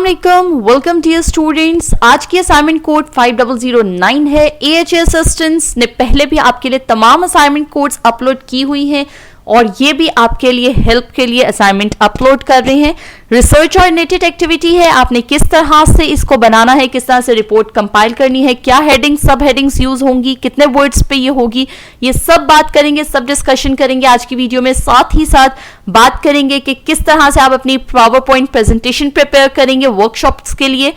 अस्सलाम वालेकुम, welcome dear students. आज की असाइनमेंट कोड 5009 है। AHA असिस्टेंट्स ने पहले भी आपके लिए तमाम असाइनमेंट कोड्स अपलोड की हुई हैं और ये भी आपके लिए हेल्प के लिए असाइनमेंट अपलोड कर रहे हैं। रिसर्च और नेटेड एक्टिविटी है, आपने किस तरह से इसको बनाना है, किस तरह से रिपोर्ट कंपाइल करनी है, क्या हेडिंग सब हेडिंग्स यूज होंगी, कितने वर्ड्स पे ये होगी, ये सब बात करेंगे, सब डिस्कशन करेंगे आज की वीडियो में। साथ ही साथ बात करेंगे कि किस तरह से आप अपनी पावर पॉइंट प्रेजेंटेशन प्रिपेयर करेंगे वर्कशॉप्स के लिए।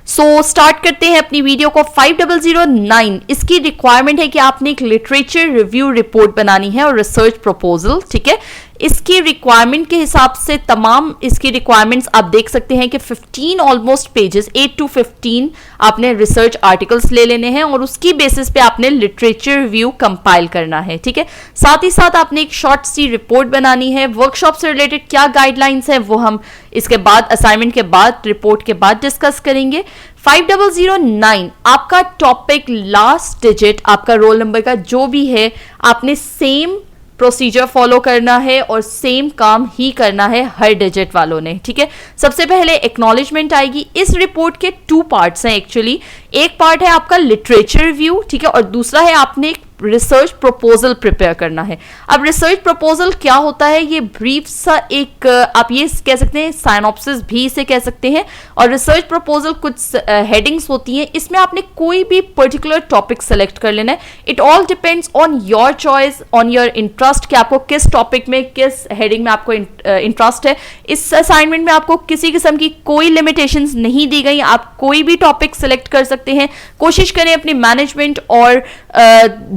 स्टार्ट करते हैं अपनी वीडियो को। 5009 इसकी रिक्वायरमेंट है कि आपने एक लिटरेचर रिव्यू रिपोर्ट बनानी है और रिसर्च प्रपोजल, ठीक है। इसकी रिक्वायरमेंट के हिसाब से तमाम इसकी रिक्वायरमेंट्स आप देख सकते हैं कि 15 ऑलमोस्ट पेजेस, 8 to 15 आपने रिसर्च आर्टिकल्स ले लेने हैं और उसकी बेसिस पे आपने लिटरेचर रिव्यू कंपाइल करना है, ठीक है। साथ ही साथ आपने एक शॉर्ट सी रिपोर्ट बनानी है। वर्कशॉप से रिलेटेड क्या गाइडलाइंस है वो हम इसके बाद असाइनमेंट के बाद रिपोर्ट के बाद डिस्कस करेंगे। 5009 आपका टॉपिक, लास्ट डिजिट आपका रोल नंबर का जो भी है, आपने सेम प्रोसीजर फॉलो करना है और सेम काम ही करना है हर डिजिट वालों ने, ठीक है। सबसे पहले एक्नॉलेजमेंट आएगी। इस रिपोर्ट के 2 पार्ट्स हैं एक्चुअली। एक पार्ट है आपका लिटरेचर रिव्यू, ठीक है, और दूसरा है आपने एक रिसर्च प्रपोजल प्रिपेयर करना है। अब रिसर्च प्रपोजल क्या होता है, ये ब्रीफ सा एक आप ये कह सकते हैं, साइनॉप्सिस भी इसे कह सकते हैं। और रिसर्च प्रपोजल कुछ हेडिंग्स होती हैं, इसमें आपने कोई भी पर्टिकुलर टॉपिक सेलेक्ट कर लेना है। It all depends on your choice, on your interest कि आपको किस टॉपिक में, किस हेडिंग में आपको इंटरेस्ट है। इस असाइनमेंट में आपको किसी किस्म की कोई लिमिटेशंस नहीं दी गई, आप कोई भी टॉपिक सेलेक्ट कर सकते हैं। कोशिश करें अपनी मैनेजमेंट और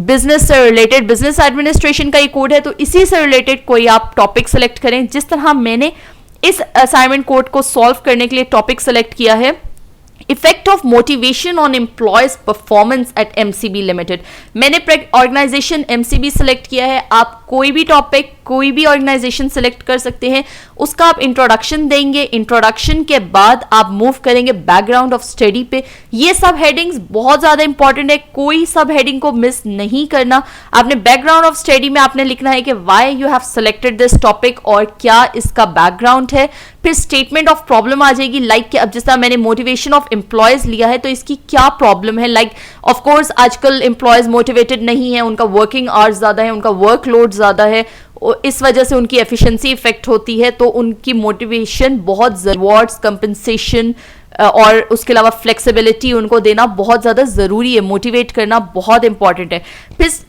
बिजनेस से रिलेटेड, बिजनेस एडमिनिस्ट्रेशन का ये कोड है तो इसी से रिलेटेड कोई आप टॉपिक सेलेक्ट करें। जिस तरह मैंने इस असाइनमेंट कोड को सॉल्व करने के लिए टॉपिक सेलेक्ट किया है, effect of motivation on employees performance at MCB limited. मैंने ऑर्गेनाइजेशन MCB सेलेक्ट किया है। आप कोई भी टॉपिक, कोई भी ऑर्गेनाइजेशन सेलेक्ट कर सकते हैं। उसका आप इंट्रोडक्शन देंगे, इंट्रोडक्शन के बाद आप मूव करेंगे बैकग्राउंड ऑफ स्टडी पे। ये सब हेडिंग्स बहुत ज्यादा इंपॉर्टेंट है, कोई सब हेडिंग को मिस नहीं करना। आपने बैकग्राउंड ऑफ स्टडी में आपने लिखना है कि why you have selected this topic और क्या इसका बैकग्राउंड है। फिर स्टेटमेंट ऑफ प्रॉब्लम आ जाएगी, लाइक कि अब जिस तरह मैंने मोटिवेशन ऑफ एम्प्लॉयज लिया है तो इसकी क्या प्रॉब्लम है। लाइक ऑफ कोर्स आजकल एम्प्लॉयज मोटिवेटेड नहीं है, उनका वर्किंग आवर्स ज्यादा है, उनका वर्कलोड ज्यादा है, इस वजह से उनकी एफिशिएंसी इफेक्ट होती है। तो उनकी मोटिवेशन बहुत, रिवॉर्ड्स, कंपनसेशन और उसके अलावा फ्लेक्सिबिलिटी उनको देना बहुत ज़्यादा ज़रूरी है। मोटिवेट करना बहुत इंपॉर्टेंट है।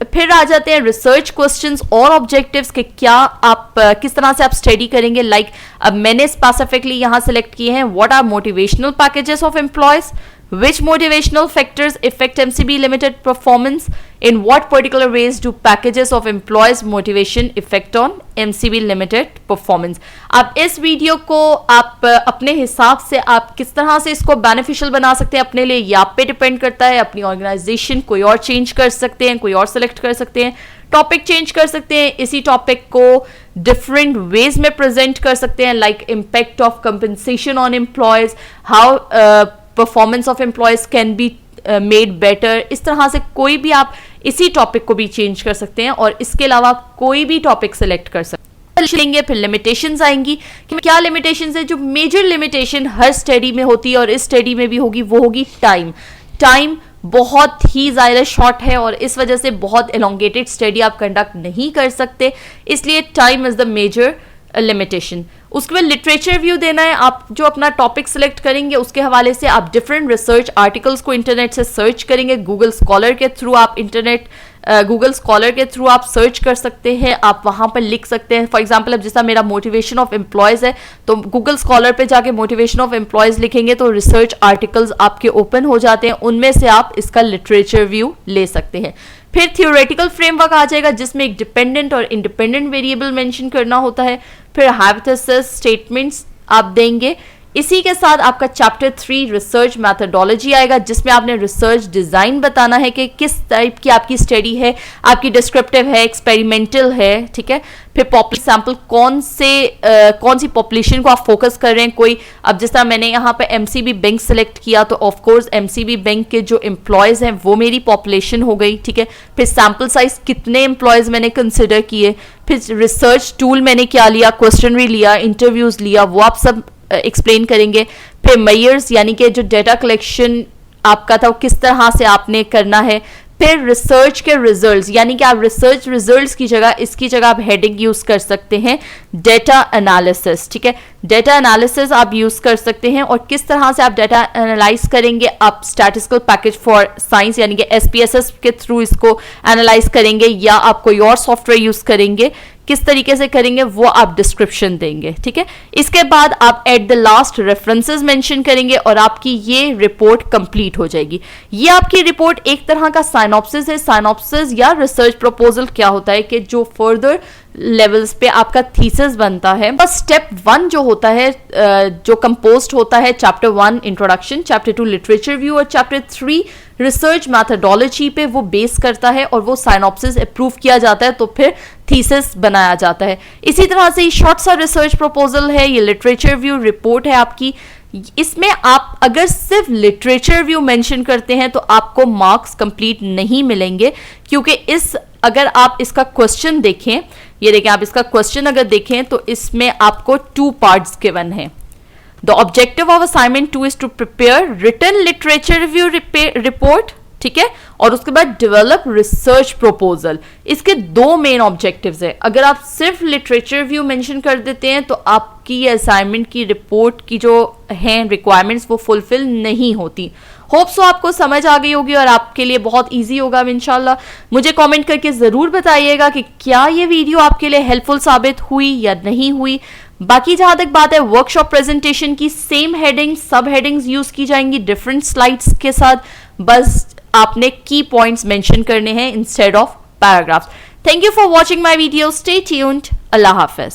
फिर आ जाते हैं रिसर्च क्वेश्चंस और ऑब्जेक्टिव्स के क्या आप किस तरह से आप स्टडी करेंगे। लाइक अब मैंने स्पेसिफिकली यहाँ सेलेक्ट किए हैं, what are motivational packages of employees, which motivational factors affect MCB limited performance, in what particular ways do packages of employees motivation affect on MCB limited performance। अब इस video को आप अपने हिसाब से आप किस तरह से इसको बेनिफिशियल बना सकते हैं अपने लिए, ये आप पे डिपेंड करता है। अपनी ऑर्गेनाइजेशन कोई और चेंज कर सकते हैं, कोई और सेलेक्ट कर सकते हैं, टॉपिक चेंज कर सकते हैं, इसी टॉपिक को डिफरेंट वेज में प्रेजेंट कर सकते हैं। Like impact of compensation on employees, how performance of employees can be made better. इस तरह से कोई भी आप इसी टॉपिक को भी चेंज कर सकते हैं और इसके अलावा कोई भी टॉपिक सेलेक्ट कर सकते हैं। फिर लिमिटेशंस आएंगी कि क्या लिमिटेशंस है। जो मेजर लिमिटेशन हर स्टडी में होती है और इस स्टडी में भी होगी, वो होगी टाइम। टाइम बहुत ही ज़्यादा शॉर्ट है और इस वजह से बहुत एलोंगेटेड स्टडी आप कंडक्ट नहीं कर सकते, इसलिए time is the major limitation. उसके बाद लिटरेचर रिव्यू देना है। आप जो अपना टॉपिक सेलेक्ट करेंगे उसके हवाले से आप डिफरेंट रिसर्च आर्टिकल्स को इंटरनेट से सर्च करेंगे। गूगल स्कॉलर के थ्रू आप गूगल स्कॉलर के थ्रू आप सर्च कर सकते हैं, आप वहां पर लिख सकते हैं। फॉर एग्जांपल अब जैसा मेरा मोटिवेशन ऑफ एम्प्लॉयज है तो गूगल स्कॉलर पे जाके मोटिवेशन ऑफ एम्प्लॉयज लिखेंगे तो रिसर्च आर्टिकल्स आपके ओपन हो जाते हैं, उनमें से आप इसका लिटरेचर रिव्यू ले सकते हैं। फिर थियोरेटिकल फ्रेमवर्क आ जाएगा जिसमें एक डिपेंडेंट और इंडिपेंडेंट वेरिएबल मेंशन करना होता है। फिर हाइपोथेसिस स्टेटमेंट्स आप देंगे। इसी के साथ आपका चैप्टर 3 रिसर्च मैथडोलॉजी आएगा जिसमें आपने रिसर्च डिजाइन बताना है कि किस टाइप की आपकी स्टडी है, आपकी डिस्क्रिप्टिव है, एक्सपेरिमेंटल है, ठीक है। फिर पॉपुलेशन सैंपल कौन सी पॉपुलेशन को आप फोकस कर रहे हैं। कोई अब जिस तरह मैंने यहाँ पे MCB बैंक सेलेक्ट किया तो ऑफ कोर्स MCB बैंक के जो एम्प्लॉयज हैं वो मेरी पॉपुलेशन हो गई, ठीक है। फिर सैंपल साइज कितने एम्प्लॉयज मैंने कंसिडर किए, फिर रिसर्च टूल मैंने क्या लिया, क्वेश्चनरी लिया, इंटरव्यूज लिया, वो आप सब एक्सप्लेन करेंगे। फिर मेयर्स यानी कि जो डेटा कलेक्शन आपका था वो किस तरह से आपने करना है। फिर रिसर्च के रिजल्ट्स यानी कि आप रिसर्च रिजल्ट्स की जगह इसकी जगह आप हेडिंग यूज कर सकते हैं डेटा एनालिसिस, ठीक है। डेटा एनालिसिस आप यूज कर सकते हैं और किस तरह से आप डेटा एनालाइज करेंगे, आप स्टैटिस्टिकल पैकेज फॉर साइंस यानी कि SPSS के थ्रू इसको एनालाइज करेंगे या आप कोई और सॉफ्टवेयर यूज करेंगे, किस तरीके से करेंगे वो आप डिस्क्रिप्शन देंगे, ठीक है। इसके बाद आप at the last references mention करेंगे और आपकी ये रिपोर्ट कंप्लीट हो जाएगी। ये आपकी रिपोर्ट एक तरह का साइनॉप्सिस है। साइनॉप्सिस या रिसर्च प्रपोजल क्या होता है कि जो फर्दर लेवल्स पे आपका थीसिस बनता है। बस स्टेप 1 जो होता है जो कंपोज्ड होता है chapter 1 introduction, chapter 2 literature view और चैप्टर 3 रिसर्च मैथडोलॉजी पे वो बेस करता है और वो साइनॉप्सिस अप्रूव किया जाता है तो फिर थीसिस बनाया जाता है। इसी तरह से शॉर्ट सा रिसर्च प्रपोजल है, ये लिटरेचर व्यू रिपोर्ट है आपकी। इसमें आप अगर सिर्फ लिटरेचर व्यू मेंशन करते हैं तो आपको मार्क्स कंप्लीट नहीं मिलेंगे, क्योंकि अगर आप इसका क्वेश्चन देखें, ये देखें आप इसका क्वेश्चन अगर देखें तो इसमें आपको 2 पार्ट्स गिवन है। The objective of assignment 2 is to prepare written literature review report, ठीक है, और उसके बाद डेवलप रिसर्च प्रपोजल। इसके 2 मेन ऑब्जेक्टिव्स है। अगर आप सिर्फ लिटरेचर व्यू मेंशन कर देते हैं तो आपकी ये असाइनमेंट की रिपोर्ट की जो है रिक्वायरमेंट्स वो फुलफिल नहीं होती। होप सो आपको समझ आ गई होगी और आपके लिए बहुत इजी होगा इंशाल्लाह। मुझे कमेंट करके जरूर बताइएगा कि क्या ये वीडियो आपके लिए हेल्पफुल साबित हुई या नहीं हुई। बाकी जहां तक बात है वर्कशॉप प्रेजेंटेशन की, सेम हेडिंग सब हेडिंग्स यूज की जाएंगी डिफरेंट स्लाइड्स के साथ, बस आपने की पॉइंट्स मेंशन करने हैं instead of paragraphs. Thank you for watching my video, stay tuned, Allah Hafiz.